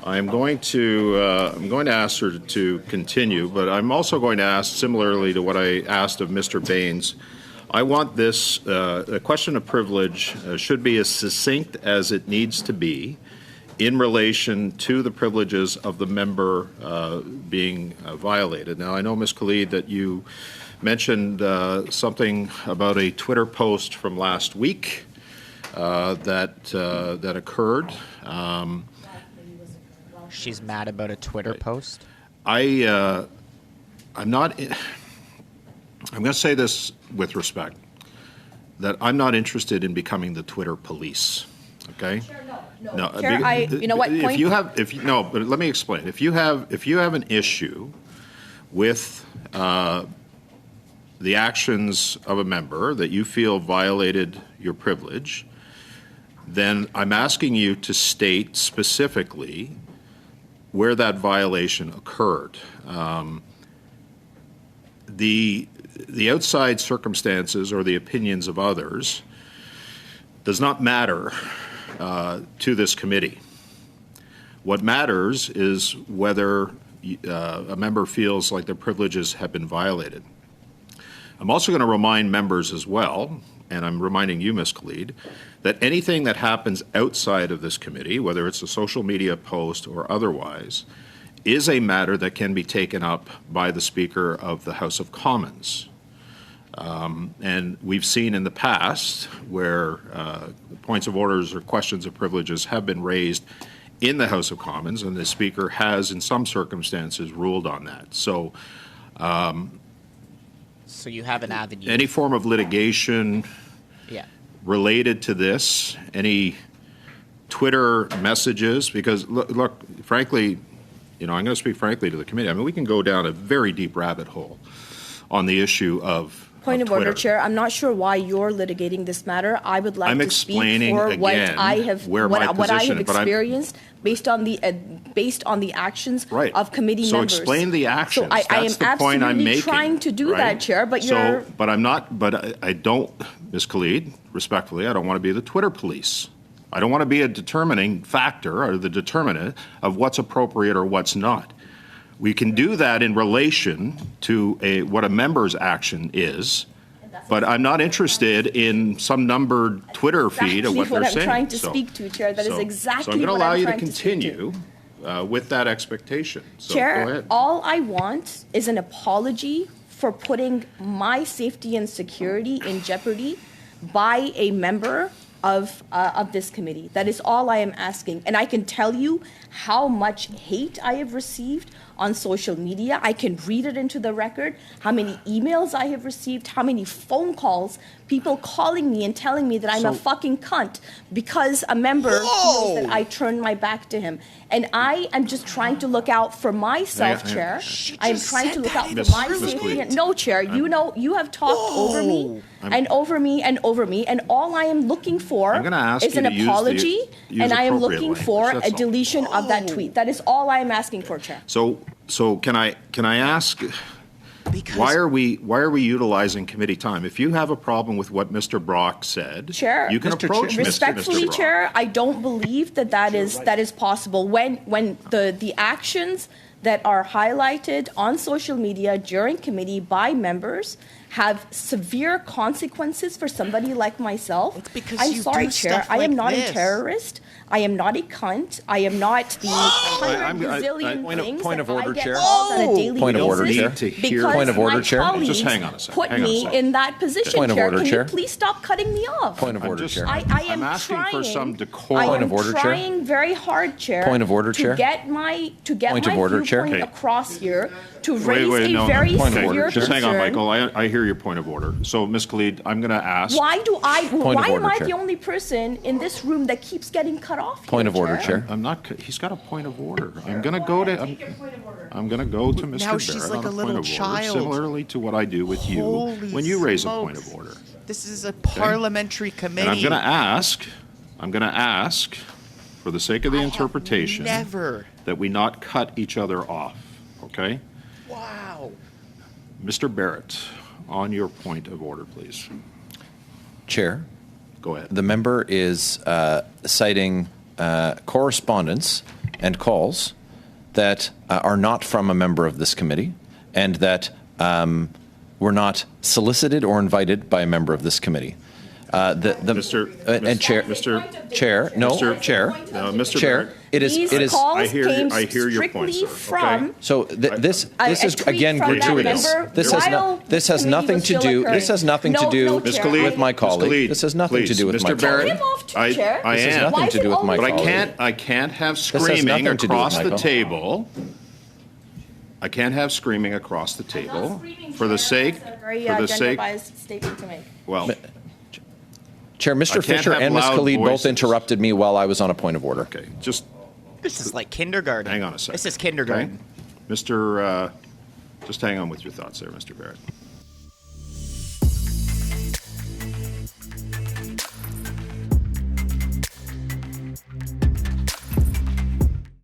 I'm going to ask her to continue, but I'm also going to ask, similarly to what I asked of Mr. Baines, I want this, a question of privilege should be as succinct as it needs to be in relation to the privileges of the member being violated. Now, I know, Ms. Khalid, that you mentioned something about a Twitter post from last week that occurred. She's mad about a Twitter post? I'm not... I'm going to say this with respect, that I'm not interested in becoming the Twitter police. Okay? Chair, no. Chair, you know what? But let me explain. If you have an issue with the actions of a member that you feel violated your privilege, then I'm asking you to state specifically where that violation occurred. The outside circumstances or the opinions of others does not matter to this committee. What matters is whether a member feels like their privileges have been violated. I'm also going to remind members as well, and I'm reminding you, Ms. Khalid, that anything that happens outside of this committee, whether it's a social media post or otherwise, is a matter that can be taken up by the Speaker of the House of Commons. And we've seen in the past where points of orders or questions of privileges have been raised in the House of Commons, and the Speaker has, in some circumstances, ruled on that. So you have an avenue. Any form of litigation related to this, any Twitter messages, because look, frankly, I'm going to speak frankly to the committee. I mean, we can go down a very deep rabbit hole on the issue of Point of order, Chair. I'm not sure why you're litigating this matter. I would like to speak for what I have experienced based on the actions of committee members. So explain the actions. So I am absolutely trying to do that, Chair. But but I'm not. But I don't, Ms. Khalid. Respectfully, I don't want to be the Twitter police. I don't want to be a determining factor or the determinant of what's appropriate or what's not. We can do that in relation to what a member's action is, but I'm not interested in some numbered Twitter feed of what they're saying. That's what I'm trying to speak to, Chair. That is exactly what I'm trying to speak to. So I'm going to allow you to continue with that expectation. So Chair, go ahead. All I want is an apology for putting my safety and security in jeopardy by a member of this committee. That is all I am asking. And I can tell you how much hate I have received on social media. I can read it into the record, how many emails I have received, how many phone calls, people calling me and telling me that I'm a fucking cunt because a member feels that I turned my back to him. And I am just trying to look out for myself, Chair. I am trying to look out for my safety. No, Chair, you have talked over me and over me and over me, and all I am looking for is an apology, and I am looking for a deletion of that tweet. That is all I am asking for, Chair. So can I ask, why are we utilizing committee time? If you have a problem with what Mr. Brock said, Chair, you can approach Mr. Brock. Respectfully, Chair, I don't believe that is possible. When the actions that are highlighted on social media during committee by members have severe consequences for somebody like myself. It's because I'm sorry, Chair. I am not a terrorist. I am not a cunt. I am not the point of order, Chair. Point of order, Chair. Because point of order, Chair. Just hang on a second. Put me in that position, point Chair. Of order, Can Chair. you please stop cutting me off? Point of order, Chair. I am asking trying, for some decorum. I Point of order, am trying very hard, Chair. Point of order, Chair. To get my Point of order, Chair. viewpoint across here, to raise a very severe Just hang on, concern. Michael. I hear your point of order. So, Ms. Khalid, I'm going to ask. Why am I Chair. the only person in this room that keeps getting cut off? Point of order, Chair. I'm not. He's got a point of order. I'm going to go to. I'm going to go to Mr. Now she's Barrett like on a little point of child. order, similarly to what I do with you Holy when you raise a smokes. point of order. This is a parliamentary committee. And I'm going to ask, for the sake of the interpretation, that we not cut each other off. Okay? Wow. Mr. Barrett, on your point of order, please. Chair. Go ahead. The member is citing correspondence and calls that are not from a member of this committee and that were not solicited or invited by a member of this committee. And Chair, Mr. Chair, no, Mr. Chair, Mr. Chair, Barrett. These calls I hear your came point, strictly sir. from Okay. So this a is tweet again from that gratuitous. member This has while this has the nothing committee to was still do. occurring. This has nothing to No, do no, Ms. Chair, Khalid, with my Ms. colleague. Khalid, This has nothing please, to do with Mr. my Barrett, colleague. Him off too, I Chair. I This has am. nothing Why to is do it with my always- But colleague. I can't have has screaming nothing to do with across the Michael. table. I can't have screaming across the table for the sake, That's a very for the sake, gender-biased statement to make. well, Chair, Mr. can't Fisher have and Ms. loud Khalid both voices. interrupted me while I was on a point of order. okay, just This is like kindergarten. hang on a second. This is kindergarten. Okay? Mr. Just hang on with your thoughts there, Mr. Barrett.